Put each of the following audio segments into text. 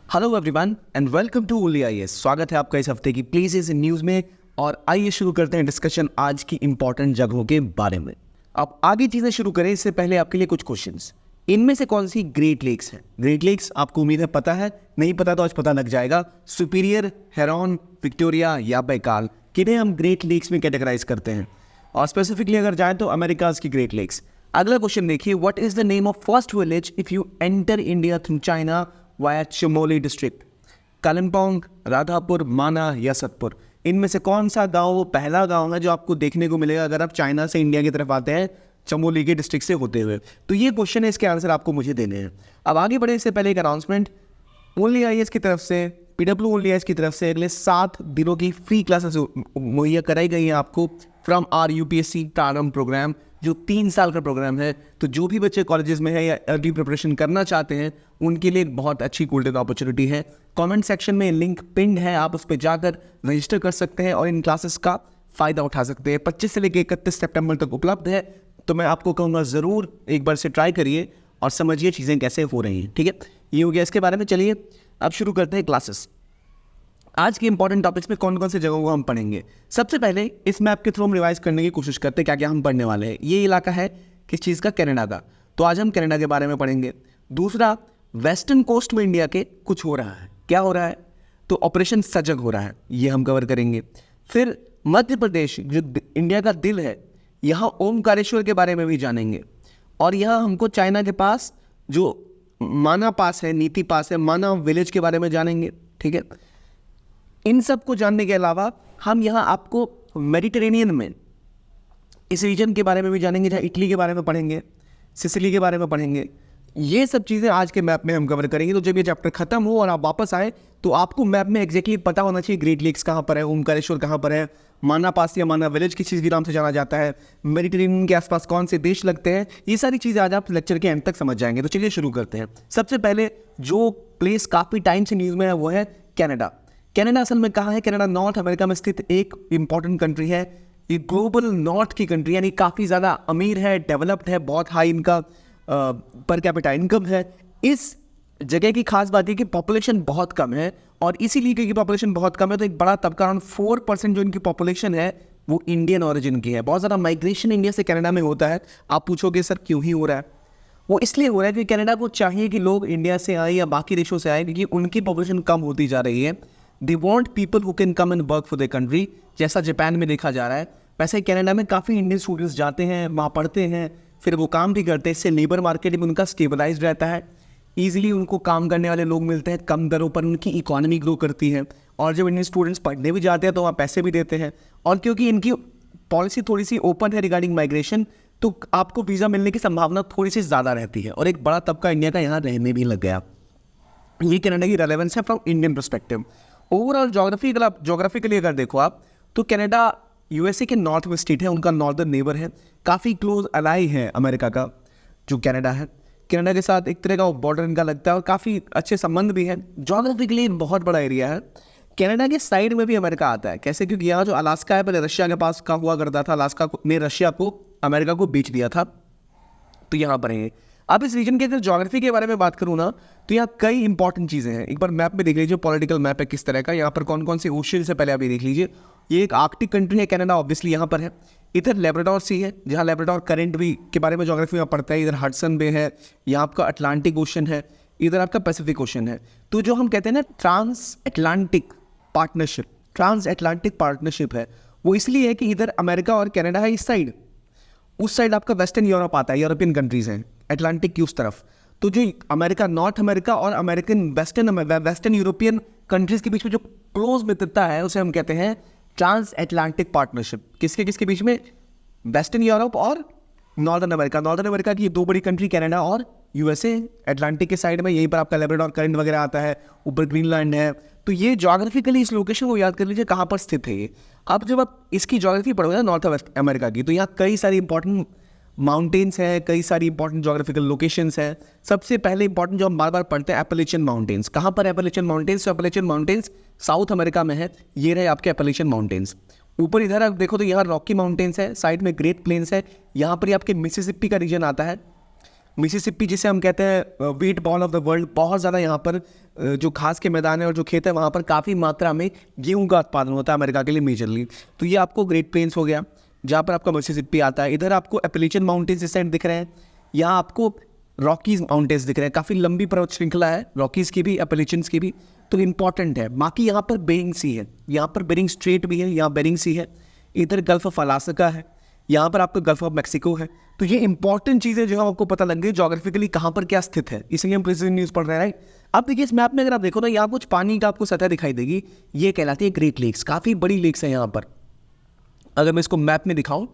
Hello everyone and welcome to only IAS. स्वागत है आपका इस हफ्ते की प्लेसेस इन न्यूज़ में। और आइए शुरू करते हैं डिस्कशन आज की इंपॉर्टेंट जगहों के बारे में। अब आगे चीज़ें शुरू करें इससे पहले आपके लिए कुछ क्वेश्चंस। इनमें से कौन सी ग्रेट लेक्स है? ग्रेट लेक्स आपको उम्मीद है पता है, नहीं पता तो आज पता लग जाएगा। सुपीरियर, हेरॉन, विक्टोरिया या बैकाल, किन्हें हम ग्रेट लेक्स में कैटेगराइज करते हैं। और स्पेसिफिकली अगर जाएं तो अमेरिकाज की ग्रेट लेक्स। अगला क्वेश्चन देखिए, what is the name of first village if you enter India through China via Chamoli district? Kalimpong, Radhapur, माना या सतपुर, इनमें से कौन सा गांव वो पहला गांव है जो आपको देखने को मिलेगा अगर आप चाइना से इंडिया की तरफ आते हैं चमोली के डिस्ट्रिक्ट से होते हुए? तो ये क्वेश्चन है, इसके आंसर आपको मुझे देने हैं। अब आगे बढ़े इससे पहले एक अनाउंसमेंट। ओनली आईएएस की तरफ से, पीडब्ल्यू ओनली आईएएस की तरफ से अगले 7 दिनों की फ्री क्लासेस मुहैया कराई गई हैं आपको फ्रॉम आर यूपीएससी प्रारंभ प्रोग्राम, जो 3 साल का प्रोग्राम है। तो जो भी बच्चे कॉलेजेस में है या अर्ली प्रिपरेशन करना चाहते हैं उनके लिए एक बहुत अच्छी गोल्डन अपॉर्चुनिटी है। कमेंट सेक्शन में लिंक पिंड है, आप उस पर जाकर रजिस्टर कर सकते हैं और इन क्लासेस का फ़ायदा उठा सकते हैं। 25 से लेकर 31 सितंबर तक उपलब्ध है। तो मैं आपको कहूँगा ज़रूर एक बार से ट्राई करिए और समझिए चीज़ें कैसे हो रही हैं। ठीक है, ये हो गया इसके बारे में। चलिए अब शुरू करते हैं क्लासेस। आज के इंपॉर्टेंट टॉपिक्स में कौन कौन सी जगहों को हम पढ़ेंगे। सबसे पहले इस मैप के थ्रू हम रिवाइज करने की कोशिश करते हैं क्या क्या हम पढ़ने वाले हैं। ये इलाका है किस चीज़ का? कनाडा का। तो आज हम कनाडा के बारे में पढ़ेंगे। दूसरा, वेस्टर्न कोस्ट में इंडिया के कुछ हो रहा है। क्या हो रहा है? तो ऑपरेशन सजग हो रहा है, ये हम कवर करेंगे। फिर मध्य प्रदेश जो इंडिया का दिल है, यहाँ ओमकारेश्वर के बारे में भी जानेंगे। और यहाँ हमको चाइना के पास जो माना पास है, नीति पास है, माना विलेज के बारे में जानेंगे। ठीक है, इन सब को जानने के अलावा हम यहाँ आपको मेडिटेरेनियन में इस रीजन के बारे में भी जानेंगे, जहाँ इटली के बारे में पढ़ेंगे, सिसिली के बारे में पढ़ेंगे। ये सब चीज़ें आज के मैप में हम कवर करेंगे। तो जब ये चैप्टर खत्म हो और आप वापस आए तो आपको मैप में एग्जैक्टली पता होना चाहिए ग्रेट लेक्स कहाँ पर है, ओमकारेश्वर कहाँ पर है, माना पास या माना विलेज किस चीज़ के नाम से जाना जाता है, मेडिटेरेनियन के आसपास कौन से देश लगते हैं। ये सारी चीज़ें आज आप लेक्चर के एंड तक समझ जाएंगे। तो चलिए शुरू करते हैं। सबसे पहले जो प्लेस काफ़ी टाइम से न्यूज़ में है वो है कनाडा। कनाडा असल में कहाँ है? कनाडा नॉर्थ अमेरिका में स्थित एक इंपॉर्टेंट कंट्री है। ये ग्लोबल नॉर्थ की कंट्री, यानी काफ़ी ज़्यादा अमीर है, डेवलप्ड है, बहुत हाई इनका पर कैपिटा इनकम है। इस जगह की खास बात है कि पॉपुलेशन बहुत कम है, और इसीलिए क्योंकि पॉपुलेशन बहुत कम है तो एक बड़ा तबका, अराउंड 4% जो इनकी पॉपुलेशन है वो इंडियन ओरिजिन की है। बहुत ज़्यादा माइग्रेशन इंडिया से कनाडा में होता है। आप पूछोगे सर क्यों ही हो रहा है? वो इसलिए हो रहा है कि कनाडा को चाहिए कि लोग इंडिया से आए या बाकी देशों से आए, क्योंकि उनकी पॉपुलेशन कम होती जा रही है। They want people who can come and work for the country, जैसा जापान में देखा जा रहा है। वैसे कनाडा में काफ़ी इंडियन स्टूडेंट्स जाते हैं, वहाँ पढ़ते हैं, फिर वो काम भी करते हैं। इससे लेबर मार्केट भी उनका स्टेबलाइज रहता है, ईजिली उनको काम करने वाले लोग मिलते हैं, कम दरों पर उनकी इकोनॉमी ग्रो करती है। और जब इंडियन स्टूडेंट्स पढ़ने भी जाते हैं तो वहाँ पैसे भी देते हैं। और क्योंकि इनकी पॉलिसी थोड़ी सी ओपन है रिगार्डिंग माइग्रेशन, तो आपको वीज़ा मिलने की संभावना थोड़ी सी ज़्यादा रहती है, और एक बड़ा तबका इंडिया का यहाँ रहने भी लग गया। ये कनाडा की रेलेवेंस है from Indian perspective. Overall geographically अगर देखो आप तो कनाडा यूएसए के नॉर्थ में स्टेट है, उनका नॉर्दर्न नेबर है, काफ़ी क्लोज अलाई है अमेरिका का जो कनाडा है। कनाडा के साथ एक तरह का बॉर्डर इनका लगता है और काफ़ी अच्छे संबंध भी हैं। जोग्राफिकली बहुत बड़ा एरिया है। कनाडा के साइड में भी अमेरिका आता है। कैसे? क्योंकि यहाँ जो अलास्का है पहले रशिया के पास का हुआ करता था, अलास्का ने रशिया को अमेरिका को बेच दिया था, तो यहाँ पर है। अब इस रीजन के अगर ज्योग्राफी के बारे में बात करूँ ना तो यहाँ कई इंपॉर्टेंट चीज़ें हैं। एक बार मैप में देख लीजिए, पॉलिटिकल मैप है किस तरह का, यहाँ पर कौन कौन से ओशियन से पहले अभी देख लीजिए। ये एक आर्कटिक कंट्री है कनाडा, ऑब्वियसली यहाँ पर है। इधर लेब्राडोर सी है, जहाँ लेब्राडोर करंट भी के बारे में ज्योग्राफी में पढ़ता है। इधर हडसन बे है, यहाँ आपका अटलांटिक ओशन है, इधर आपका पैसिफिक ओशन है। तो जो हम कहते हैं ना ट्रांस अटलांटिक पार्टनरशिप है, वो इसलिए है कि इधर अमेरिका और कनाडा है इस साइड, उस साइड आपका वेस्टर्न यूरोप आता है, यूरोपियन कंट्रीज़ हैं अटलांटिक की उस तरफ। तो जो अमेरिका, नॉर्थ अमेरिका और अमेरिकन वेस्टर्न यूरोपियन कंट्रीज़ के बीच में जो क्लोज मित्रता है उसे हम कहते हैं ट्रांस अटलांटिक पार्टनरशिप। किसके किसके बीच में? वेस्टर्न यूरोप और नॉर्दर्न अमेरिका। नॉर्दर्न अमेरिका की 2 बड़ी कंट्री कनाडा और यूएसए। अटलांटिक के साइड में यहीं पर आपका लेब्राडोर करंट वगैरह आता है, ऊपर ग्रीनलैंड है। तो ये ज्योग्राफिकली इस लोकेशन को याद कर लीजिए कहाँ पर स्थित है ये। अब जब आप इसकी ज्योग्राफी पढ़ोगे ना नॉर्थ वेस्ट अमेरिका की, तो यहाँ कई सारी इंपॉर्टेंट माउंटेन्स हैं, कई सारी इंपॉर्टेंट ज्योग्राफिकल लोकेशंस हैं। सबसे पहले इंपॉर्टेंट जो हम बार बार पढ़ते हैं एपलेचियन माउंटेन्स। कहाँ पर एपलेचियन माउंटेन्स? तो एपलेचियन माउंटेन्स साउथ अमेरिका में है। ये रहे आपके एपलेचियन माउंटेन्स। ऊपर इधर आप देखो तो यहाँ रॉकी माउंटेन्स है, साइड में ग्रेट प्लेन्स है, यहाँ पर ही आपके मिसिसिपी का रीजन आता है। मिसिसिपी जिसे हम कहते हैं wheat ball of the world, बहुत ज़्यादा यहाँ पर जो घास के मैदान है और जो खेत है वहाँ पर काफ़ी मात्रा में गेहूं का उत्पादन होता है अमेरिका के लिए मेजरली। तो ये आपको ग्रेट प्लेन्स हो गया जहाँ पर आपका मिसिसिपी आता है। इधर आपको एपलेचियन माउंटेन्स इस साइड दिख रहे हैं, यहाँ आपको रॉकीज माउंटेन्स दिख रहे हैं, काफ़ी लंबी पर्वत श्रृंखला है रॉकीज़ की भी एपलेचियंस की भी, तो इंपॉर्टेंट है। बाकी यहाँ पर बेरिंग सी है, यहाँ पर बेरिंग स्ट्रेट भी है, यहाँ बेरिंग सी है, इधर गल्फ ऑफ अलास्का है, यहाँ पर आपका गल्फ ऑफ मैक्सिको है। तो ये इंपॉर्टेंट चीज़ें जो है आपको पता लग गई जोग्राफिकली कहाँ पर क्या स्थित है, इसलिए हम प्रेसिडेंट न्यूज़ पढ़ रहे हैं, राइट। अब देखिए इस मैप में अगर आप देखो ना, यहाँ कुछ पानी का आपको सतह दिखाई देगी, ये कहलाती है ग्रेट लेक्स, काफ़ी बड़ी लेक्स है यहाँ पर। अगर मैं इसको मैप में दिखाऊं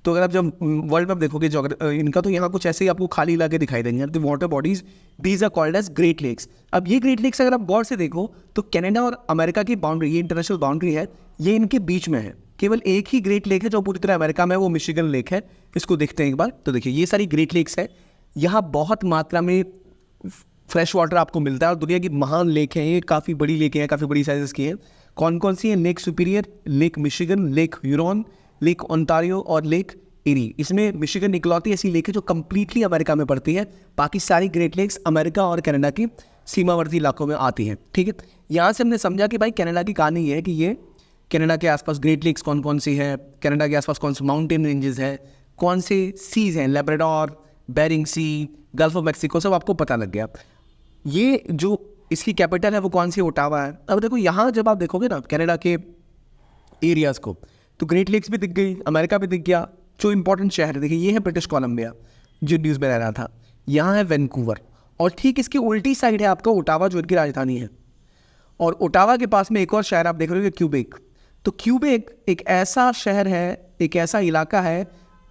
तो अगर आप जब वर्ल्ड मैप देखोगे इनका, तो यहाँ कुछ ऐसे ही आपको खाली इलाके दिखाई देंगे, the water bodies these are called as great lakes. अब ये ग्रेट लेक्स अगर आप गौर से देखो तो कनाडा और अमेरिका की बाउंड्री, ये इंटरनेशनल बाउंड्री है, ये इनके बीच में है। केवल एक ही ग्रेट लेक है जो पूरी तरह अमेरिका में है, वो मिशिगन लेक है। इसको देखते हैं एक बार, तो देखिए ये सारी ग्रेट लेक्स है, यहाँ बहुत मात्रा में फ्रेश वाटर आपको मिलता है और दुनिया की महान लेक है ये, काफ़ी बड़ी लेक है, काफ़ी बड़ी साइजेस की है। कौन कौन सी है? Lake superior, lake Michigan, lake Huron, lake Ontario और लेक एरी। इसमें मिशिगन इकलौती ऐसी लेक है जो कम्प्लीटली अमेरिका में पड़ती है, बाकी सारी ग्रेट लेक्स अमेरिका और कनाडा की सीमावर्ती इलाकों में आती हैं, ठीक है। यहाँ से हमने समझा कि भाई कनाडा की कहानी ये है कि ये कनाडा के आसपास ग्रेट लेक्स कौन कौन सी है, कनाडा के आसपास कौन से माउंटेन रेंजेस है, कौन से सीज हैं, Labrador, Bering sea, gulf of Mexico, सब आपको पता लग गया। ये जो इसकी कैपिटल है वो कौन सी, ओटावा है। अब देखो यहाँ जब आप देखोगे ना कनाडा के एरियाज़ को, तो ग्रेट लेक्स भी दिख गई, अमेरिका भी दिख गया। जो इंपॉर्टेंट शहर है देखिए, ये है ब्रिटिश कोलंबिया जो न्यूज़ में रह रहा था, यहाँ है वैंकूवर, और ठीक इसकी उल्टी साइड है आपका ओटावा जो इनकी राजधानी है। और ओटावा के पास में एक और शहर आप देख रहे हो क्यूबेक। तो क्यूबेक एक ऐसा शहर है, एक ऐसा इलाका है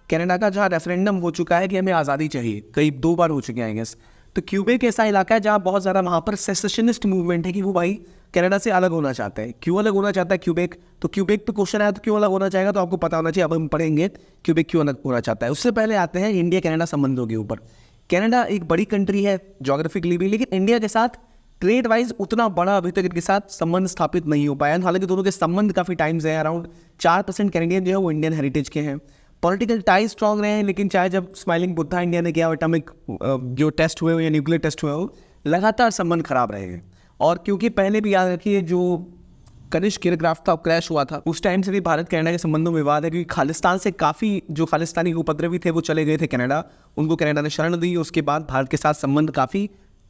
कनाडा का जहाँ रेफरेंडम हो चुका है कि हमें आज़ादी चाहिए, करीब 2 बार हो चुके हैं आई गेस। तो क्यूबेक ऐसा इलाका है जहाँ बहुत ज़्यादा वहाँ पर सेसेशनिस्ट मूवमेंट है कि वो भाई कनाडा से अलग होना चाहता है। क्यों अलग होना चाहता है क्यूबेक? तो क्यूबेक पे क्वेश्चन आया तो क्यों अलग होना चाहेगा, तो आपको पता होना चाहिए, अब हम पढ़ेंगे क्यूबेक क्यों अलग होना चाहता है। उससे पहले आते हैं इंडिया कनाडा संबंधों के ऊपर। कनाडा एक बड़ी कंट्री है जोग्राफिकली भी, लेकिन इंडिया के साथ ट्रेड वाइज उतना बड़ा अभी तक इनके साथ संबंध स्थापित नहीं हो पाया। हालांकि दोनों के संबंध काफ़ी टाइम्स हैं, अराउंड 4% कैनेडियन जो है वो इंडियन हेरिटेज के हैं। पॉलिटिकल टाइज स्ट्रॉन्ग रहे हैं, लेकिन चाहे जब स्माइलिंग बुद्धा इंडिया ने किया, एटॉमिक जो टेस्ट हुए हो या न्यूक्लियर टेस्ट हुए हो, लगातार संबंध खराब रहे हैं। और क्योंकि पहले भी याद रखिए जो कनिष्क एयरक्राफ्ट था क्रैश हुआ था, उस टाइम से भी भारत कनाडा के संबंधों में विवाद है, क्योंकि खालिस्तान से काफ़ी जो खालिस्तानी उपद्रवी थे वो चले गए थे कनाडा, उनको कनाडा ने शरण दी। उसके बाद भारत के साथ संबंध काफ़ी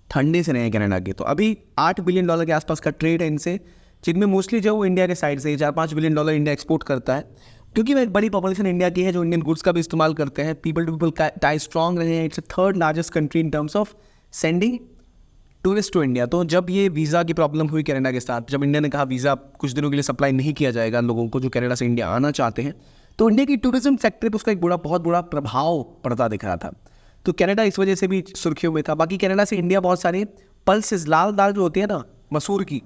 ठंडे से रहे कनाडा के। तो अभी $8 बिलियन के आसपास का ट्रेड है इनसे, जिनमें मोस्टली जो वो इंडिया के साइड से $4-5 बिलियन इंडिया एक्सपोर्ट करता है, क्योंकि वह एक बड़ी पॉपुलेशन इंडिया की है जो इंडियन गुड्स का भी इस्तेमाल करते हैं। People to people tie strong रहे हैं। It's 3rd largest country in terms of sending tourist to India. तो जब ये वीज़ा की प्रॉब्लम हुई कनाडा के साथ, जब इंडिया ने कहा वीज़ा कुछ दिनों के लिए सप्लाई नहीं किया जाएगा लोगों को जो कनाडा से इंडिया आना चाहते हैं, तो इंडिया की टूरिज्म सेक्टर पर उसका एक बहुत बड़ा प्रभाव पड़ता दिख रहा था। तो कनाडा इस वजह से भी सुर्खियों में था। बाकी कनाडा से इंडिया बहुत सारे पल्सेस, लाल दाल जो होती है ना मसूर की,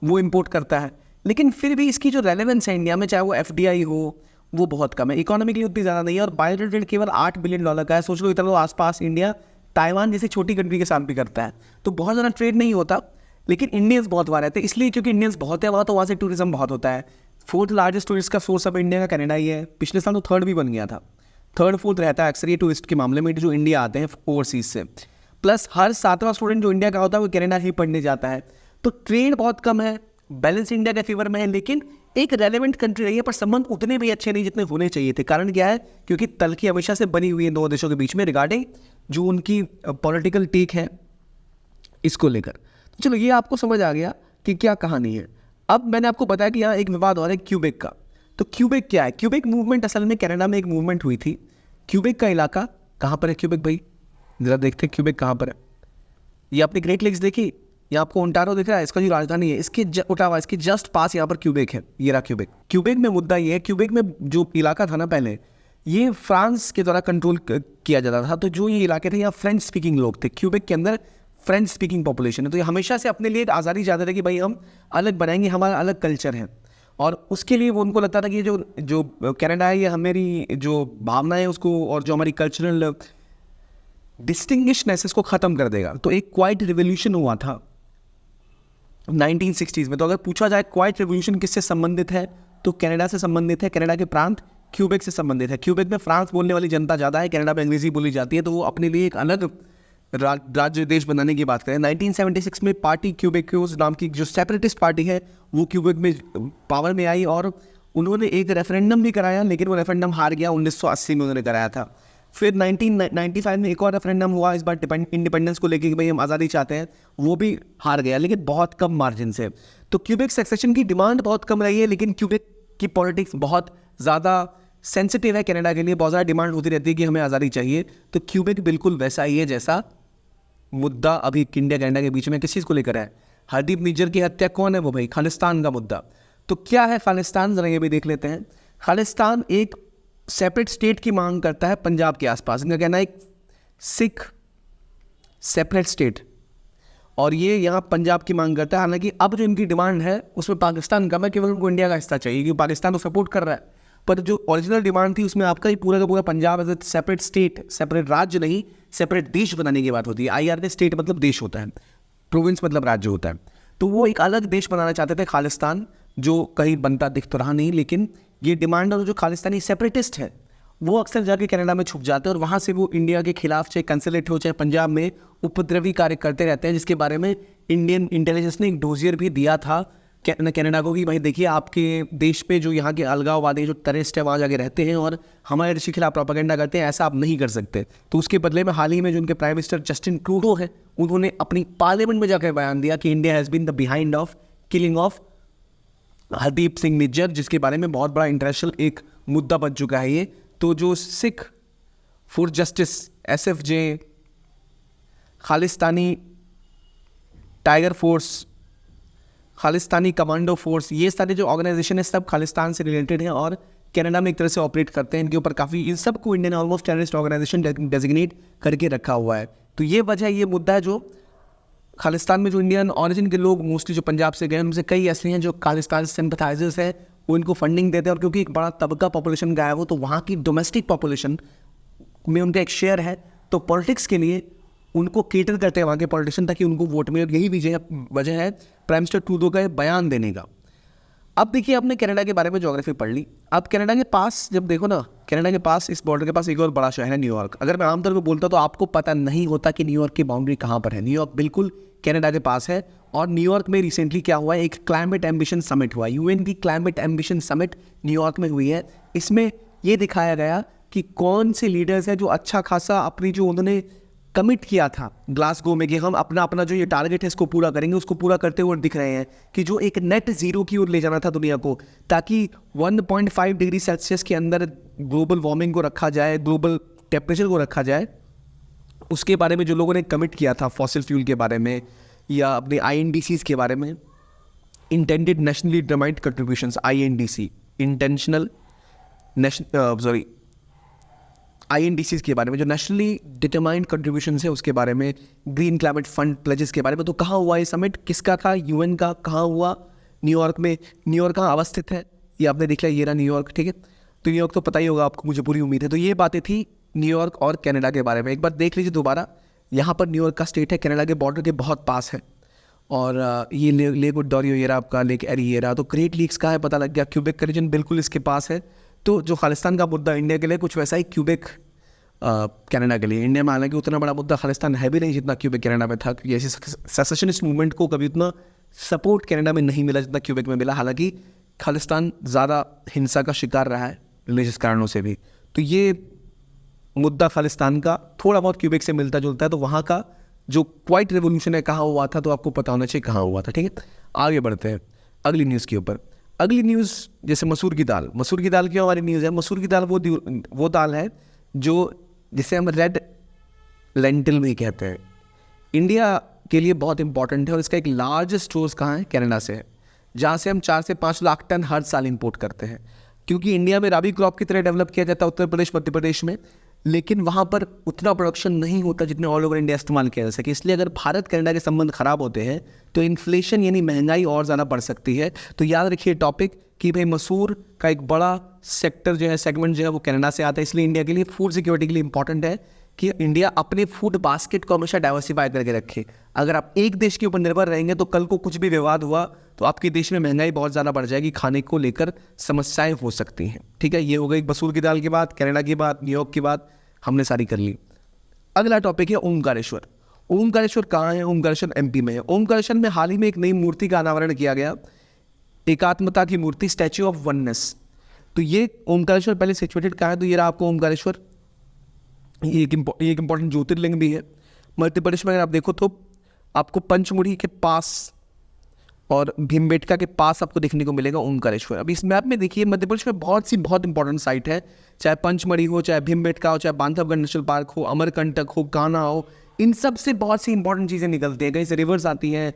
वो इंपोर्ट करता है, लेकिन फिर भी इसकी जो रेलेवेंस है इंडिया में, चाहे वो FDI हो, वो बहुत कम है, इकोनॉमिकली उतनी ज़्यादा नहीं है। और बायलेटरल ट्रेड केवल $8 बिलियन का है। सोच लो इतना तो आसपास इंडिया ताइवान जैसी छोटी कंट्री के साथ भी करता है, तो बहुत ज़्यादा ट्रेड नहीं होता। लेकिन इंडियंस बहुत वहाँ रहते हैं, इसलिए क्योंकि इंडियंस बहुत है वहाँ, तो वहाँ से टूरिज्म बहुत होता है। 4th लार्जेस्ट टूरिस्ट का सोर्स अब इंडिया का कनाडा ही है। पिछले साल तो 3rd भी बन गया था, 3rd 4th रहता है अक्सर ये टूरिस्ट के मामले में जो इंडिया आते हैं ओवरसीज से। प्लस हर 7वां स्टूडेंट जो इंडिया का होता है वो कनाडा ही पढ़ने जाता है। तो ट्रेड बहुत कम है, बैलेंस इंडिया के फेवर में है, लेकिन एक रेलेवेंट कंट्री रही है, पर संबंध उतने भी अच्छे नहीं जितने होने चाहिए थे। कारण क्या है? क्योंकि तलखी हमेशा से बनी हुई है दो देशों के बीच में रिगार्डिंग जो उनकी पॉलिटिकल टेक है इसको लेकर। तो चलो ये आपको समझ आ गया कि क्या कहानी है। अब मैंने आपको बताया कि यहाँ एक विवाद और है क्यूबेक का। तो क्यूबेक क्या है? क्यूबेक मूवमेंट असल में कनाडा में एक मूवमेंट हुई थी। क्यूबेक का इलाका कहाँ पर है? क्यूबेक भाई जरा देखते हैं क्यूबेक कहाँ पर है। ये आपने ग्रेट लेक्स देखी, ये आपको ओंटारो दिख रहा है, इसका जो राजधानी है इसके ओटावा, इसके जस्ट पास यहाँ पर क्यूबेक है। ये रहा क्यूबेक। क्यूबेक में मुद्दा ये है, क्यूबेक में जो इलाका था ना पहले, ये फ्रांस के द्वारा कंट्रोल किया जाता था। तो जो ये इलाके थे यहाँ फ्रेंच स्पीकिंग लोग थे। क्यूबेक के अंदर फ्रेंच स्पीकिंग पॉपुलेशन है। तो ये हमेशा से अपने लिए आज़ादी चाहते थे कि भाई हम अलग बनाएंगे, हमारा अलग कल्चर है। और उसके लिए वो उनको लगता था कि ये जो कनाडा है, ये हमारी जो भावना है उसको और जो हमारी कल्चरल डिस्टिंग्विशनेस इसको ख़त्म कर देगा। तो एक क्वाइट रिवोल्यूशन हुआ था 1960s में। तो अगर पूछा जाए क्वाइट रिवोल्यूशन किससे संबंधित है, तो कनाडा से संबंधित है। कनाडा के प्रांत क्यूबेक से संबंधित है। क्यूबेक में फ्रांस बोलने वाली जनता ज़्यादा है, कनाडा में अंग्रेज़ी बोली जाती है, तो वो अपने लिए एक अलग राज्य देश बनाने की बात करें, 1976 में पार्टी क्यूबेक्यूज नाम की जो सेपरेटिस्ट पार्टी है वो क्यूबेक में पावर में आई और उन्होंने एक रेफरेंडम भी कराया, लेकिन वो रेफरेंडम हार गया। 1980 में उन्होंने कराया था। फिर 1995 में एक और रेफरेंडम हुआ इस बार इंडिपेंडेंस को लेकर कि भाई हम आज़ादी चाहते हैं, वो भी हार गया, लेकिन बहुत कम मार्जिन से। तो क्यूबेक सेक्सेशन की डिमांड बहुत कम रही है, लेकिन क्यूबेक की पॉलिटिक्स बहुत ज़्यादा सेंसिटिव है कनाडा के लिए, बहुत ज़्यादा डिमांड होती रहती है कि हमें आज़ादी चाहिए। तो क्यूबेक बिल्कुल वैसा ही है जैसा मुद्दा अभी इंडिया कनाडा के बीच में किस चीज़ को लेकर है। हरदीप निज्जर की हत्या कौन है वो भाई, खालिस्तान का मुद्दा। तो क्या है खालिस्तान, जरा ये भी देख लेते हैं। खालिस्तान एक सेपरेट स्टेट की मांग करता है पंजाब के आसपास। इनका कहना है एक सिख सेपरेट स्टेट, और ये यहाँ पंजाब की मांग करता है। हालांकि अब जो इनकी डिमांड है उसमें पाकिस्तान कम है, केवल उनको इंडिया का हिस्सा चाहिए क्योंकि पाकिस्तान तो सपोर्ट कर रहा है। पर जो ओरिजिनल डिमांड थी उसमें आपका ही पूरा का पूरा Punjab as a separate state, separate राज्य नहीं, सेपरेट देश बनाने की बात होती है। IR में स्टेट मतलब देश होता है, प्रोविंस मतलब राज्य होता है। तो वो एक अलग देश बनाना चाहते थे खालिस्तान, जो कहीं बनता दिख तो रहा नहीं। लेकिन ये डिमांड और जो खालिस्तानी सेपरेटिस्ट है वो अक्सर जाके कनाडा में छुप जाते हैं और वहाँ से वो इंडिया के खिलाफ चाहे कंसलेट हो चाहे पंजाब में उपद्रवी कार्य करते रहते हैं, जिसके बारे में इंडियन इंटेलिजेंस ने एक डोजियर भी दिया था कनाडा को कि भाई देखिए आपके देश पे जो यहाँ के अलगाववादी जो टेररिस्ट है वहाँ जाके रहते हैं और हमारे देश के खिलाफ प्रोपेगेंडा करते हैं, ऐसा आप नहीं कर सकते। तो उसके बदले में हाल ही में जो उनके प्राइम मिनिस्टर जस्टिन ट्रूडो है उन्होंने अपनी पार्लियामेंट में जाकर बयान दिया कि India has been the behind of killing of Hardeep Singh Nijjar, जिसके बारे में बहुत बड़ा इंटरनेशनल एक मुद्दा बन चुका है ये। तो जो Sikh for justice SFJ, Khalistani tiger force, Khalistani commando force, ये सारे जो ऑर्गेनाइजेशन है सब खालिस्तान से रिलेटेड हैं और कनाडा में एक तरह से ऑपरेट करते हैं। इनके ऊपर काफ़ी, इन सबको Indian almost terrorist organisation designate करके रखा हुआ है। तो ये वजह, ये मुद्दा है जो खालिस्तान में जो इंडियन ऑरिजिन के लोग मोस्टली जो पंजाब से गए उनसे कई ऐसे हैं जो खालिस्तान सिंपथाइजर्स हैं, वो इनको फंडिंग देते हैं। और क्योंकि एक बड़ा तबका पॉपुलेशन का है वो, तो वहाँ की डोमेस्टिक पॉपुलेशन में उनका एक शेयर है, तो पॉलिटिक्स के लिए उनको केटर करते हैं वहाँ के पॉलिटिशियन ताकि उनको वोट मिले। यही वजह है प्राइम मिनिस्टर ट्रूडो का बयान देने का। अब देखिए आपने कनाडा के बारे में ज्योग्राफी पढ़ ली। अब कनाडा के पास जब देखो ना, कनाडा के पास इस बॉर्डर के पास एक और बड़ा शहर है न्यूयॉर्क। अगर मैं आमतौर पर बोलता तो आपको पता नहीं होता कि न्यूयॉर्क की बाउंड्री कहाँ पर है। न्यूयॉर्क बिल्कुल कनाडा के पास है। और न्यूयॉर्क में रिसेंटली क्या हुआ है, एक क्लाइमेट एम्बिशन समिट हुआ। UN की क्लाइमेट एम्बिशन समिट न्यूयॉर्क में हुई है। इसमें ये दिखाया गया कि कौन से लीडर्स हैं जो अच्छा खासा अपनी जो उन्होंने कमिट किया था ग्लासगो में कि हम अपना जो ये टारगेट है इसको पूरा करेंगे, उसको पूरा करते हुए दिख रहे हैं कि जो एक नेट ज़ीरो की ओर ले जाना था दुनिया को, ताकि 1.5 डिग्री सेल्सियस के अंदर ग्लोबल वार्मिंग को रखा जाए, ग्लोबल टेम्परेचर को रखा जाए। उसके बारे में जो लोगों ने कमिट किया था, फॉसिल फ्यूल के बारे में या अपने INDCs के बारे में, intended nationally determined contributions, INDC, INDCs के बारे में, जो नेशनली डिटरमाइंड कंट्रीब्यूशंस है उसके बारे में, ग्रीन क्लाइमेट फंड प्लेजेस के बारे में। तो कहाँ हुआ ये समिट, किसका था, UN का। कहाँ हुआ, न्यूयॉर्क में। न्यूयॉर्क कहाँ अवस्थित है, ये आपने देख लिया, ये रहा न्यूयॉर्क, ठीक है। तो न्यूयॉर्क तो पता ही होगा आपको, मुझे पूरी उम्मीद है। तो ये बातें थी न्यूयॉर्क और कनाडा के बारे में। एक बार देख लीजिए दोबारा, यहाँ पर न्यूयॉर्क का स्टेट है, कनाडा के बॉर्डर के बहुत पास है। और ये लेक ओंटारियो ये रहा आपका, लेक एरी ये रहा। तो ग्रेट लीक्स का है, पता लग गया। क्यूबेक का रीजन बिल्कुल इसके पास है। तो जो खालिस्तान का मुद्दा इंडिया के लिए कुछ वैसा ही क्यूबेक कनाडा के लिए। इंडिया में हालांकि उतना बड़ा मुद्दा खालिस्तान है भी नहीं जितना क्यूबेक कनाडा में था, क्योंकि ऐसी सेसेशनिस्ट मूवमेंट को कभी उतना सपोर्ट कनाडा में नहीं मिला जितना क्यूबेक में मिला। हालांकि खालिस्तान ज़्यादा हिंसा का शिकार रहा है रिलीजियस कारणों से भी। तो ये मुद्दा खालिस्तान का थोड़ा बहुत क्यूबेक से मिलता जुलता है। तो वहाँ का जो क्वाइट रेवोल्यूशन है कहाँ हुआ था, तो आपको पता होना चाहिए कहाँ हुआ था, ठीक है। आगे बढ़ते हैं अगली न्यूज़ के ऊपर। अगली न्यूज़ जैसे मसूर की दाल। मसूर की दाल क्यों हमारी न्यूज़ है? मसूर की दाल वो दाल है जो जिसे हम रेड लेंटिल भी कहते हैं। इंडिया के लिए बहुत इंपॉर्टेंट है और इसका एक लार्जेस्ट स्टोर्स कहाँ है? कनाडा से है, जहाँ से हम 4 से 5 लाख टन हर साल इंपोर्ट करते हैं। क्योंकि इंडिया में राबी क्रॉप की तरह डेवलप किया जाता है उत्तर प्रदेश मध्य प्रदेश में, लेकिन वहाँ पर उतना प्रोडक्शन नहीं होता जितने ऑल ओवर इंडिया इस्तेमाल किया जा सके। इसलिए अगर भारत कनाडा के संबंध खराब होते हैं तो इन्फ्लेशन यानी महंगाई और ज़्यादा बढ़ सकती है। तो याद रखिए टॉपिक कि भाई मसूर का एक बड़ा सेक्टर जो है, सेगमेंट जो है वो कनाडा से आता है। इसलिए इंडिया के लिए फूड सिक्योरिटी के लिए इंपॉर्टेंट है कि इंडिया अपने फूड बास्केट को हमेशा डाइवर्सिफाई करके रखे। अगर आप एक देश के ऊपर निर्भर रहेंगे तो कल को कुछ भी विवाद हुआ तो आपके देश में महंगाई बहुत ज़्यादा बढ़ जाएगी, खाने को लेकर समस्याएं हो सकती हैं, ठीक है। ये हो गई मसूर की दाल की बात, कनाडा की बात, न्यूयॉर्क की बात हमने सारी कर ली। अगला टॉपिक है ओमकारेश्वर। ओमकारेश्वर कहाँ है? ओमकारेश्वर एमपी में है। ओमकारेश्वर में हाल ही में एक नई मूर्ति का अनावरण किया गया, एकात्मता की मूर्ति, स्टैच्यू ऑफ वननेस। तो ये ओमकारेश्वर पहले सिचुएटेड कहाँ है? तो ये रहा आपको ओमकारेश्वर। ये एक इम्पॉर्टेंट ज्योतिर्लिंग भी है मध्य प्रदेश में। अगर आप देखो तो आपको पंचमुड़ी के पास और भीमबेटका के पास आपको देखने को मिलेगा ओमकारेश्वर। अब इस मैप में देखिए मध्य प्रदेश में बहुत इंपॉर्टेंट साइट है, चाहे पंचमढ़ी हो, चाहे भीमबेटका हो, चाहे बांधवगढ़ नेशनल पार्क हो, अमरकंटक हो, कान्हा हो, इन सब से बहुत सी इंपॉर्टेंट चीज़ें निकलती हैं, कहीं से रिवर्स आती हैं।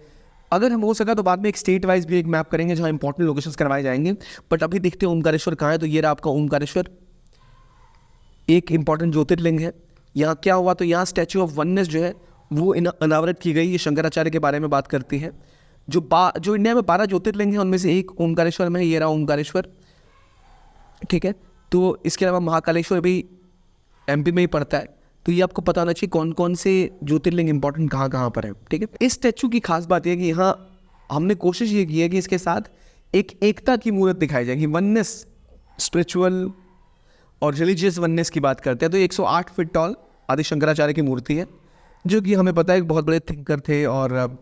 अगर हम हो सका तो बाद में एक स्टेट वाइज भी एक मैप करेंगे जहाँ इंपॉर्टेंट लोकेशंस करवाए जाएंगे। बट अभी देखते हैं ओमकारेश्वर कहाँ है। तो ये रहा आपका ओमकारेश्वर, एक इंपॉर्टेंट ज्योतिर्लिंग है। यहाँ क्या हुआ? तो यहाँ स्टैच्यू ऑफ वननेस जो है वो अनावरित की गई। ये शंकराचार्य के बारे में बात करती है। जो इंडिया में 12 ज्योतिर्लिंग है उनमें से एक ओमकारेश्वर में है। ये रहा ओमकारेश्वर, ठीक है। तो इसके अलावा महाकालेश्वर भी एमपी में ही पड़ता है। तो ये आपको पता होना चाहिए कौन कौन से ज्योतिर्लिंग इंपॉर्टेंट कहाँ पर है, ठीक है। इस स्टैच्यू की खास बात यह है कि यहाँ हमने कोशिश ये की है कि इसके साथ एक एकता की मूर्त दिखाई जाएगी, वननेस, स्पिरिचुअल और रिलीजियस वननेस की बात करते हैं। तो 108 फीट टॉल आदि शंकराचार्य की मूर्ति है, जो कि हमें पता है एक बहुत बड़े थिंकर थे और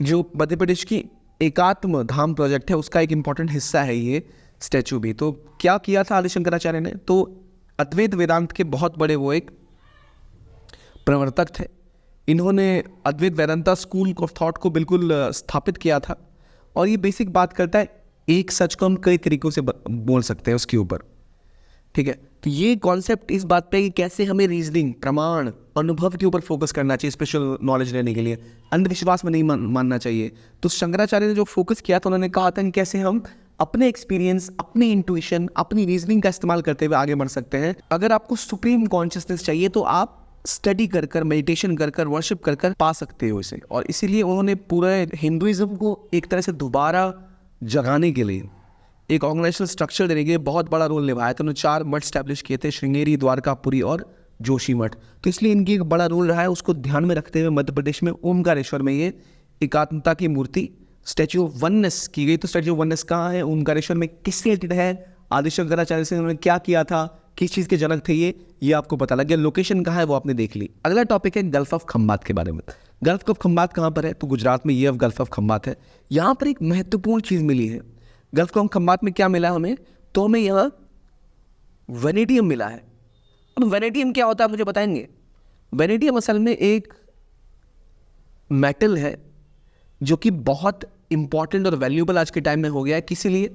जो मध्य प्रदेश की एकात्म धाम प्रोजेक्ट है उसका एक इम्पॉर्टेंट हिस्सा है ये स्टैचू भी। तो क्या किया था आदि शंकराचार्य ने? तो अद्वैत वेदांत के बहुत बड़े वो एक प्रवर्तक थे। इन्होंने अद्वैत वेदांता स्कूल ऑफ थॉट को बिल्कुल स्थापित किया था। और ये बेसिक बात करता है एक सच को हम कई तरीक़ों से बोल सकते हैं उसके ऊपर, ठीक है। तो ये कॉन्सेप्ट इस बात पे कि कैसे हमें रीजनिंग, प्रमाण, अनुभव के ऊपर फोकस करना चाहिए स्पेशल नॉलेज लेने के लिए, अंधविश्वास में नहीं मानना चाहिए। तो शंकराचार्य ने जो फोकस किया था, उन्होंने कहा था कि कैसे हम अपने एक्सपीरियंस, अपनी इंट्यूशन, अपनी रीजनिंग का इस्तेमाल करते हुए आगे बढ़ सकते हैं। अगर आपको सुप्रीम कॉन्शियसनेस चाहिए तो आप स्टडी कर कर, मेडिटेशन कर कर, वर्शिप कर कर पा सकते हो इसे। और इसीलिए उन्होंने पूरे हिंदुइज्म को एक तरह से दोबारा जगाने के लिए, एक ऑर्गेनाइजेशनल स्ट्रक्चर देने के लिए बहुत बड़ा रोल निभाया था। उन्होंने 4 मठ स्टैब्लिश किए थे, श्रृंगेरी, द्वारकापुरी और जोशी मठ। तो इसलिए इनकी एक बड़ा रोल रहा है। उसको ध्यान में रखते हुए मध्य प्रदेश में ओमकारेश्वर में ये एकात्मता की मूर्ति, स्टैच्यू ऑफ वननेस की गई। तो स्टैच्यू ऑफ वननेस कहाँ है? ओमकारेश्वर में। किससे रिलेटेड है? आदि शंकराचार्य से उन्होंने क्या किया था, किस चीज़ के जनक थे ये आपको पता लग गया। लोकेशन कहाँ है वो आपने देख ली। अगला टॉपिक है गल्फ ऑफ खंबात के बारे में। गल्फ ऑफ खंबात कहाँ पर है? तो गुजरात में ये गल्फ ऑफ खंबात है। यहाँ पर एक महत्वपूर्ण चीज़ मिली है। गल्फ ऑफ खंबात में क्या मिला हमें? तो हमें यहाँ वेनेडियम मिला है। अब वेनेडियम क्या होता है मुझे बताएंगे? वेनेडियम असल में एक मेटल है जो कि बहुत इंपॉर्टेंट और वैल्यूएबल आज के टाइम में हो गया है। किस लिए?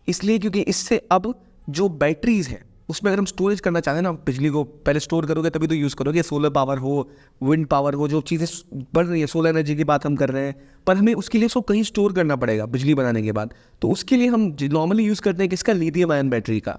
इसलिए क्योंकि इससे अब जो बैटरीज हैं उसमें अगर हम स्टोरेज करना चाहते हैं ना, बिजली को पहले स्टोर करोगे तभी तो यूज़ करोगे। सोलर पावर हो, विंड पावर हो, जो चीज़ें बढ़ रही है, सोलर एनर्जी की बात हम कर रहे हैं, पर हमें उसके लिए उसको कहीं स्टोर करना पड़ेगा बिजली बनाने के बाद। तो उसके लिए हम नॉर्मली यूज़ करते हैं किसका? लिथियम आयन बैटरी का।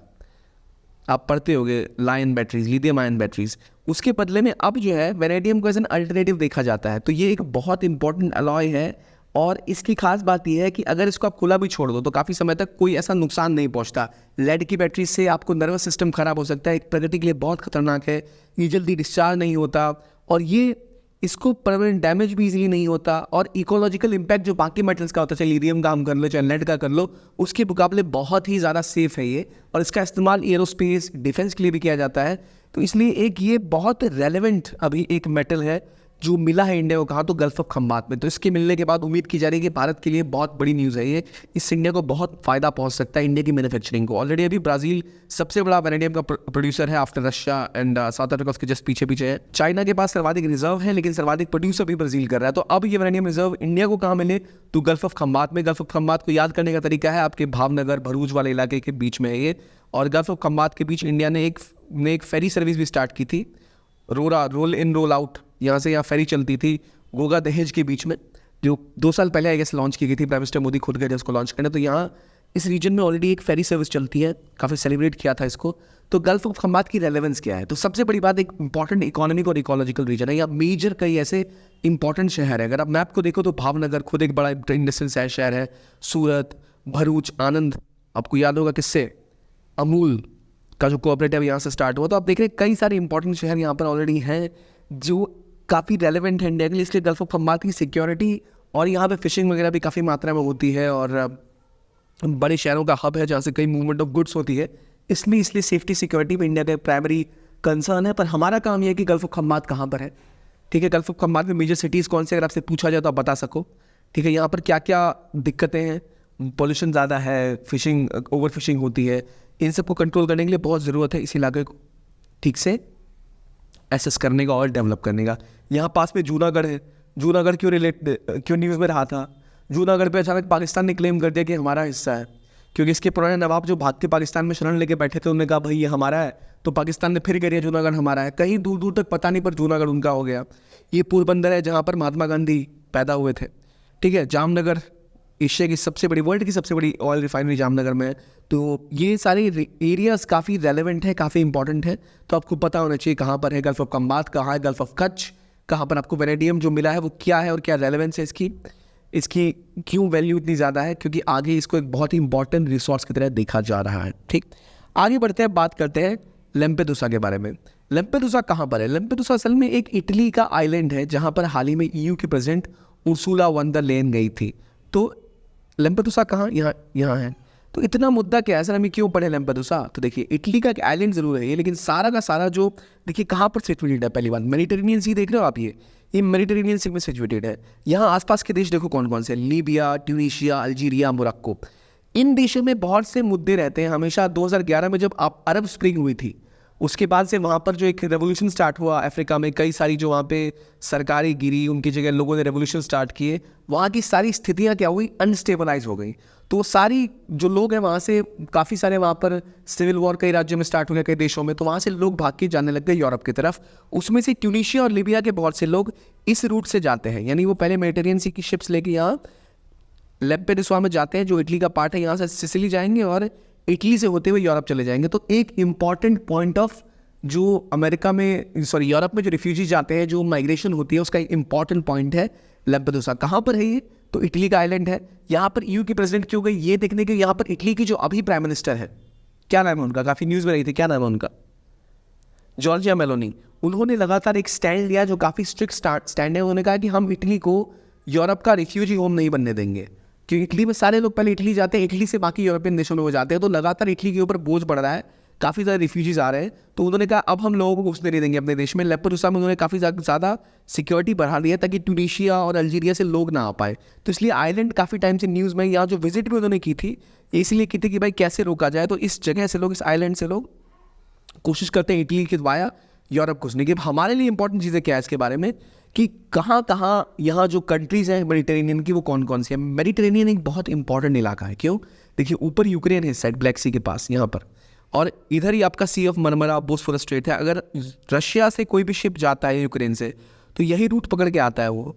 आप पढ़ते होगे lion batteries, lithium ion batteries. उसके बदले में अब जो है वेनेडियम को एज एन अल्टरनेटिव देखा जाता है। तो ये एक बहुत इंपॉर्टेंट अलॉय है और इसकी खास बात यह है कि अगर इसको आप खुला भी छोड़ दो तो काफ़ी समय तक कोई ऐसा नुकसान नहीं पहुंचता। लेड की बैटरी से आपको नर्वस सिस्टम खराब हो सकता है, एक प्रगति के लिए बहुत खतरनाक है। ये जल्दी डिस्चार्ज नहीं होता और ये इसको परमानेंट डैमेज भी इजीली नहीं होता। और इकोलॉजिकल इम्पैक्ट जो बाकी मेटल्स का होता है, चाहे लिथियम का हम कर लो, चाहे लेड का कर लो, उसके मुकाबले बहुत ही ज़्यादा सेफ है ये। और इसका इस्तेमाल एरोस्पेस, डिफेंस के लिए भी किया जाता है। तो इसलिए एक ये बहुत रेलेवेंट अभी एक मेटल है जो मिला है इंडिया को। कहा तो गल्फ ऑफ खंबात में। तो इसके मिलने के बाद उम्मीद की जा रही है कि भारत के लिए बहुत बड़ी न्यूज़ है ये। इससे इंडिया को बहुत फ़ायदा पहुंच सकता है, इंडिया की मैन्युफैक्चरिंग को। ऑलरेडी अभी ब्राज़ील सबसे बड़ा वेनेडियम का प्रोड्यूसर है after Russia and south Africa उसके जस्ट पीछे है। चाइना के पास सर्वाधिक रिजर्व है, लेकिन सर्वाधिक प्रोड्यूसर भी ब्राज़ील कर रहा है। तो अब ये वेनेडियम रिजर्व इंडिया को कहाँ मिले? तो गल्फ ऑफ खंबात में। गल्फ ऑफ खंबात को याद करने का तरीका है आपके भावनगर, भरूच वाले इलाके के बीच में है ये। और गल्फ ऑफ खंबात के बीच इंडिया ने एक फेरी सर्विस भी स्टार्ट की थी, रोल इन रोल आउट। यहाँ से यहाँ फेरी चलती थी गोगा दहेज के बीच में, जो 2 साल पहले आई गेस लॉन्च की गई थी। प्राइम मिनिस्टर मोदी खुद गए थे उसको लॉन्च करने। तो यहाँ इस रीजन में ऑलरेडी एक फेरी सर्विस चलती है, काफ़ी सेलिब्रेट किया था इसको। तो गल्फ ऑफ खंबात की रेलेवेंस क्या है? तो सबसे बड़ी बात, एक इंपॉर्टेंट इकोनॉमिक और इकोलॉजिकल रीजन है। यहाँ मेजर कई ऐसे इंपॉर्टेंट शहर है। अगर आप मैप को देखो तो भावनगर खुद एक बड़ा इंडस्ट्रियल शहर है, सूरत, भरूच, आनंद, आपको याद होगा किससे? अमूल का जो कोऑपरेटिव यहाँ से स्टार्ट हुआ। तो आप देख रहे हैं कई सारे इंपॉर्टेंट शहर यहाँ पर ऑलरेडी हैं जो काफ़ी रेलेवेंट है इंडिया के लिए। इसलिए गल्फ ऑफ खंबात की सिक्योरिटी और यहाँ पे फिशिंग वगैरह भी काफ़ी मात्रा में होती है और बड़े शहरों का हब है जहाँ से कई मूवमेंट ऑफ गुड्स होती है। इसलिए सेफ्टी सिक्योरिटी में इंडिया का प्राइमरी कंसर्न है। पर हमारा काम यह है कि गल्फ ऑफ खंबात कहाँ पर है, ठीक है, गल्फ ऑफ कम्बात में मेजर सिटीज़ कौन से, अगर आपसे पूछा जाए तो आप बता सको। ठीक है, यहाँ पर क्या क्या दिक्कतें हैं, पोल्यूशन ज़्यादा है, फिशिंग, ओवर फिशिंग होती है, इन सबको कंट्रोल करने के लिए बहुत ज़रूरत है इस इलाके को ठीक से एसेस करने का और डेवलप करने का। यहाँ पास में जूनागढ़ है, जूनागढ़ क्यों न्यूज़ में रहा था, जूनागढ़ पे अचानक पाकिस्तान ने क्लेम कर दिया कि हमारा हिस्सा है, क्योंकि इसके पुराने नवाब जो भाग के पाकिस्तान में शरण लेके बैठे थे, उन्होंने कहा भाई ये हमारा है, तो पाकिस्तान ने फिर कह दिया जूनागढ़ हमारा है। कहीं दूर दूर तक पता नहीं पर जूनागढ़ उनका हो गया। ये पोरबंदर है जहाँ पर महात्मा गांधी पैदा हुए थे। ठीक है, जामनगर एशिया की सबसे बड़ी, वर्ल्ड की सबसे बड़ी ऑयल रिफाइनरी जामनगर में है। तो ये सारे एरियाज़ काफ़ी रेलेवेंट है, काफ़ी इंपॉर्टेंट है, तो आपको पता होना चाहिए कहाँ पर है गल्फ ऑफ कम्बात, कहाँ है गल्फ ऑफ कच्छ, कहाँ पर आपको वेनेडियम जो मिला है वो क्या है और क्या रेलेवेंस है इसकी क्यों वैल्यू इतनी ज़्यादा है, क्योंकि आगे इसको एक बहुत ही इंपॉर्टेंट रिसोर्स की तरह देखा जा रहा है। ठीक, आगे बढ़ते हैं, बात करते हैं लैम्पेडूसा के बारे में। लैम्पेडूसा कहाँ पर है? लैम्पेडूसा असल में एक इटली का आइलैंड है जहाँ पर हाल ही में EU की प्रेसिडेंट उर्सुला वन डर लेयन गई थी। तो लैम्पेडूसा कहाँ, यहाँ है। तो इतना मुद्दा क्या है सर, हमें क्यों पढ़े लैम्पेडूसा? तो देखिए, इटली का एक आइलैंड जरूर है ये, लेकिन सारा का सारा जो देखिए कहाँ पर सिचुएटेड है, पहली बात मेडिटेरेनियन सी देख रहे हो आप, ये मेडिटेरेनियन सी में सिचुएटेड है। यहाँ आसपास के देश देखो कौन कौन से, लीबिया, ट्यूनीशिया, अल्जीरिया, मोरक्को। इन देशों में बहुत से मुद्दे रहते हैं हमेशा। 2011 में जब अरब स्प्रिंग हुई थी, उसके बाद से वहाँ पर जो एक रेवोल्यूशन स्टार्ट हुआ अफ्रीका में, कई सारी जो वहाँ पे सरकारें गिरी, उनकी जगह लोगों ने रेवोल्यूशन स्टार्ट किए, वहाँ की सारी स्थितियाँ क्या हुई, अनस्टेबलाइज हो गई। तो सारी जो लोग हैं वहाँ से, काफ़ी सारे वहाँ पर सिविल वॉर कई राज्यों में स्टार्ट हो गया, कई देशों में, तो वहाँ से लोग भाग के जाने लग गए यूरोप की तरफ। उसमें से ट्यूनीशिया और लीबिया के बहुत से लोग इस रूट से जाते हैं, यानी वो पहले मेडिटेरेनियन सी की शिप्स लेके यहाँ लैम्पेडूसा में जाते हैं, जो इटली का पार्ट है, यहाँ से सिसिली जाएंगे और इटली से होते हुए यूरोप चले जाएंगे। तो एक इम्पॉर्टेंट पॉइंट ऑफ जो यूरोप में जो रिफ्यूजी जाते हैं, जो माइग्रेशन होती है, उसका एक इंपॉर्टेंट पॉइंट है लैम्पेडूसा। कहाँ पर है ये? तो इटली का आइलैंड है। यहाँ पर EU की प्रेसिडेंट क्यों गई, ये देखने के यहाँ पर इटली की जो अभी प्राइम मिनिस्टर है, क्या नाम है उनका, काफ़ी न्यूज़ में रही थी, क्या नाम है उनका, जॉर्जिया मेलोनी। उन्होंने लगातार एक स्टैंड लिया जो काफ़ी स्ट्रिक्ट स्टैंड है। उन्होंने कहा कि हम इटली को यूरोप का रिफ्यूजी होम नहीं बनने देंगे, क्योंकि इटली में सारे लोग पहले इटली जाते हैं, इटली से बाकी यूरोपियन देशों में वो जाते हैं, तो लगातार इटली के ऊपर बोझ बढ़ रहा है, काफ़ी ज़्यादा रिफ्यूजीज आ रहे हैं। तो उन्होंने कहा अब हम लोगों को घुसने नहीं देंगे अपने देश में। लैम्पेडूसा में उन्होंने काफ़ी ज़्यादा सिक्योरिटी बढ़ा दी है ताकि ट्यूनीशिया और अल्जीरिया से लोग ना आ पाए। तो इसलिए आइलैंड काफ़ी टाइम से न्यूज़ में, यहाँ जो विजिट भी उन्होंने की थी, इसलिए की थी कि भाई कैसे रोका जाए। तो इस जगह से लोग, इस आइलैंड से लोग कोशिश करते हैं इटली के वाया यूरोप घुसने की। हमारे लिए इंपॉर्टेंट चीज़ें क्या है इसके बारे में, कि कहाँ कहाँ यहाँ जो कंट्रीज़ हैं मेडिटेरेनियन की, वो कौन कौन सी है। मेडिटेरेनियन एक बहुत इंपॉर्टेंट इलाका है। क्यों? देखिए, ऊपर यूक्रेन है साइड, ब्लैक सी के पास यहाँ पर, और इधर ही आपका सी ऑफ मरमरा, बोस्फोरस स्ट्रेट है। अगर रशिया से कोई भी शिप जाता है यूक्रेन से, तो यही रूट पकड़ के आता है वो,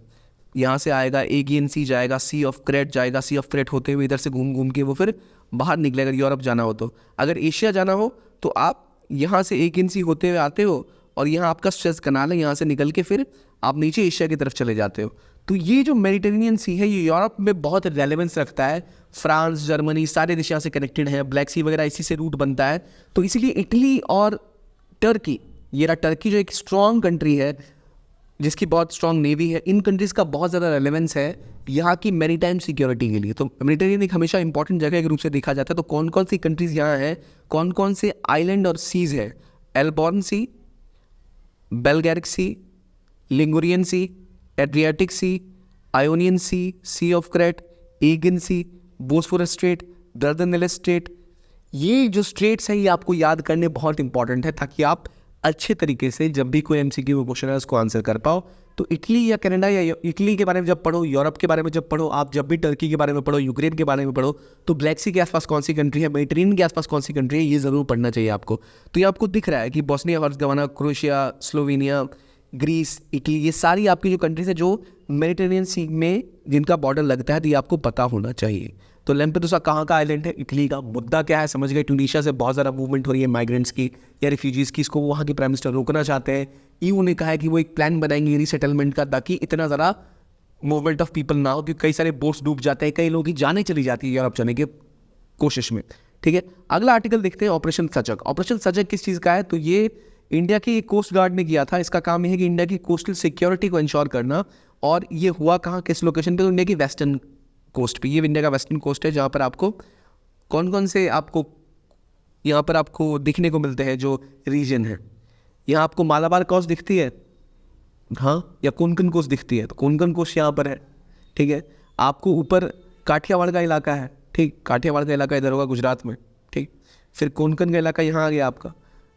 यहाँ से आएगा, एगियन सी जाएगा, सी ऑफ क्रेट जाएगा, सी ऑफ क्रेट होते हुए इधर से घूम घूम के वो फिर बाहर निकले। अगर यूरोप जाना हो तो, अगर एशिया जाना हो तो आप यहाँ से एगियन सी होते हुए आते हो, और यहाँ आपका स्वेज कनाल है, यहाँ से निकल के फिर आप नीचे एशिया की तरफ चले जाते हो। तो ये जो मेडिटेरेनियन सी है, ये यूरोप में बहुत रेलेवेंस रखता है। फ्रांस, जर्मनी, सारे देश यहाँ से कनेक्टेड हैं, ब्लैक सी वगैरह इसी से रूट बनता है। तो इसीलिए इटली और टर्की, ये रहा टर्की जो एक स्ट्रॉन्ग कंट्री है, जिसकी बहुत स्ट्रॉन्ग नेवी है, इन कंट्रीज़ का बहुत ज़्यादा रेलेवेंस है यहाँ की मैरीटाइम सिक्योरिटी के लिए। तो मेडिटेरेनियन एक हमेशा इंपॉर्टेंट जगह के रूप से देखा जाता है। तो कौन कौन सी कंट्रीज़ यहाँ हैं, कौन कौन से आइलैंड और सीज़ है? Alboran sea, Balearic sea, Ligurian sea, Adriatic sea, Ionian sea, sea of Crete, Aegean sea, Bosphorus strait, Dardanelles strait. ये जो स्ट्रेट्स हैं ये आपको याद करने बहुत इंपॉर्टेंट है, ताकि आप अच्छे तरीके से जब भी कोई MCQ क्वेश्चन है उसको आंसर कर पाओ। तो इटली या कनाडा, या इटली के बारे में जब पढ़ो, यूरोप के बारे में जब पढ़ो, आप जब भी टर्की के बारे में पढ़ो, यूक्रेन के बारे में पढ़ो, तो ब्लैक सी के आसपास कौन सी कंट्री है, मेडिटेरेनियन के आसपास कौन सी कंट्री है, ये ज़रूर पढ़ना चाहिए आपको। तो ये आपको दिख रहा है कि Bosnia Herzegovina, Croatia, Slovenia, Greece, Italy, ये सारी आपकी जो कंट्रीज है जो मेडिटेरेनियन सी में जिनका बॉर्डर लगता है, तो ये आपको पता होना चाहिए। तो लैम्पेडूसा कहाँ का आइलैंड है? इटली का। मुद्दा क्या है समझ गए, ट्यूनीशिया से बहुत ज़्यादा मूवमेंट हो रही है माइग्रेंट्स की या रिफ्यूजीज़ की, इसको वहाँ के प्राइम मिनिस्टर रोकना चाहते हैं। EU ने कहा है कि वो एक प्लान बनाएंगे रीसेटलमेंट का, ताकि इतना ज़्यादा मूवमेंट ऑफ पीपल ना हो, क्योंकि कई सारे बोट्स डूब जाते हैं, कई लोगों की जानें चली जाती है यूरोप जाने की कोशिश में। ठीक है, अगला आर्टिकल देखते हैं, ऑपरेशन सजग। ऑपरेशन सजग किस चीज़ का है? तो ये इंडिया की कोस्ट गार्ड ने किया था। इसका काम यह है कि इंडिया की कोस्टल सिक्योरिटी को इंश्योर करना। और ये हुआ कहाँ, किस लोकेशन पे? तो इंडिया की वेस्टर्न कोस्ट पे। ये इंडिया का वेस्टर्न कोस्ट है, जहाँ पर आपको कौन कौन से आपको यहाँ पर आपको दिखने को मिलते हैं जो रीजन है। यहाँ आपको मालाबार कोस्ट दिखती है, हाँ, या कोंकण कोस्ट दिखती है तो कोंकण कोस्ट यहाँ पर है, ठीक है। आपको ऊपर काठियावाड़ का इलाका है, ठीक, काठियावाड़ का इलाका इधर होगा गुजरात में, ठीक। फिर कोंकण का इलाका यहाँ आ गया आपका।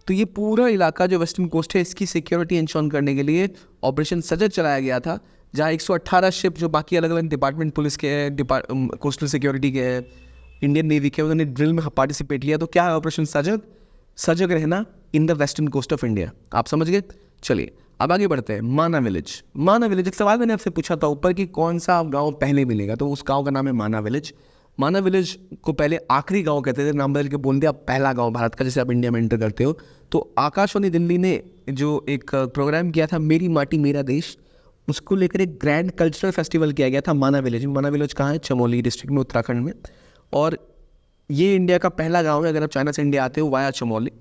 तो ये पूरा इलाका जो वेस्टर्न कोस्ट है, इसकी सिक्योरिटी इंश्योर करने के लिए ऑपरेशन सजग चलाया गया था, जहाँ 118 शिप जो बाकी अलग अलग डिपार्टमेंट पुलिस के हैं, कोस्टल सिक्योरिटी के हैं, इंडियन नेवी के, उन्होंने ड्रिल में पार्टिसिपेट किया। तो क्या है ऑपरेशन सजग? सजग रहना in the western coast of India. आप समझ गए? चलिए अब आगे बढ़ते हैं। माना विलेज। माना विलेज, एक सवाल मैंने आपसे पूछा था ऊपर कि कौन सा गांव पहले मिलेगा, तो उस गांव का नाम है माना विलेज। माना विलेज को पहले आखिरी गांव कहते थे, नाम बदल के बोल दिया अब पहला गांव भारत का, जैसे आप इंडिया में एंटर करते हो। तो आकाशवाणी दिल्ली ने जो एक प्रोग्राम किया था मेरी माटी मेरा देश, उसको लेकर एक ग्रैंड कल्चरल फेस्टिवल किया गया था माना विलेज में। माना विलेज कहाँ है? चमोली डिस्ट्रिक्ट में, उत्तराखंड में। और ये इंडिया का पहला गाँव है अगर आप चाइना से इंडिया आते हो वाया चमोली,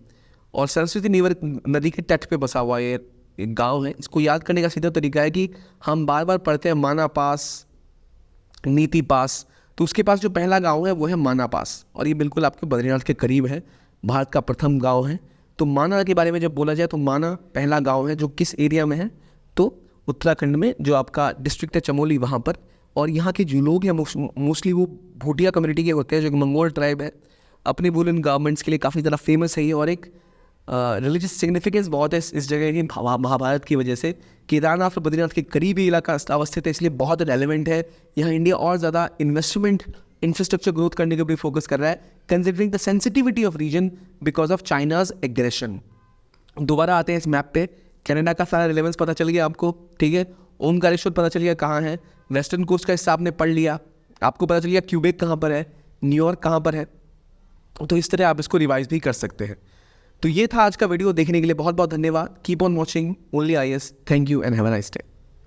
और सरस्वती नदी के तट पे बसा हुआ ये एक गांव है। इसको याद करने का सीधा तरीका है कि हम बार बार पढ़ते हैं माना पास, नीति पास, तो उसके पास जो पहला गांव है वो है माना पास, और ये बिल्कुल आपके बद्रीनाथ के करीब है, भारत का प्रथम गांव है। तो माना के बारे में जब बोला जाए तो माना पहला गांव है जो किस एरिया में है? तो उत्तराखंड में, जो आपका डिस्ट्रिक्ट है चमोली, वहाँ पर। और यहाँ के जो लोग हैं मोस्टली वो भूटिया कम्युनिटी के होते हैं, जो मंगोल ट्राइब है। अपनी वुलन गारमेंट्स के लिए काफ़ी ज़्यादा फेमस है ये, और एक रिलीजियस सिग्निफिकेंस बहुत है इस जगह की महाभारत की वजह से। केदारनाथ और बद्रीनाथ के करीबी इलाका अवस्थित है, इसलिए बहुत रेलेवेंट है। यहाँ इंडिया और ज़्यादा इन्वेस्टमेंट इंफ्रास्ट्रक्चर ग्रोथ करने के ऊपर फोकस कर रहा है, considering the sensitivity of region because of China's aggression. दोबारा आते हैं इस मैप पे। कनाडा का सारा रिलेवेंस पता चल गया आपको, ठीक है। ओमकारेश्वर पता चल गया कहाँ है, वेस्टर्न कोस्ट का हिस्सा आपने पढ़ लिया, आपको पता चल गया क्यूबेक कहाँ पर है, न्यूयॉर्क कहाँ पर है। तो इस तरह आप इसको रिवाइज भी कर सकते हैं। तो ये था आज का वीडियो। देखने के लिए बहुत बहुत धन्यवाद। Keep on watching only IAS। Thank you and have a nice day.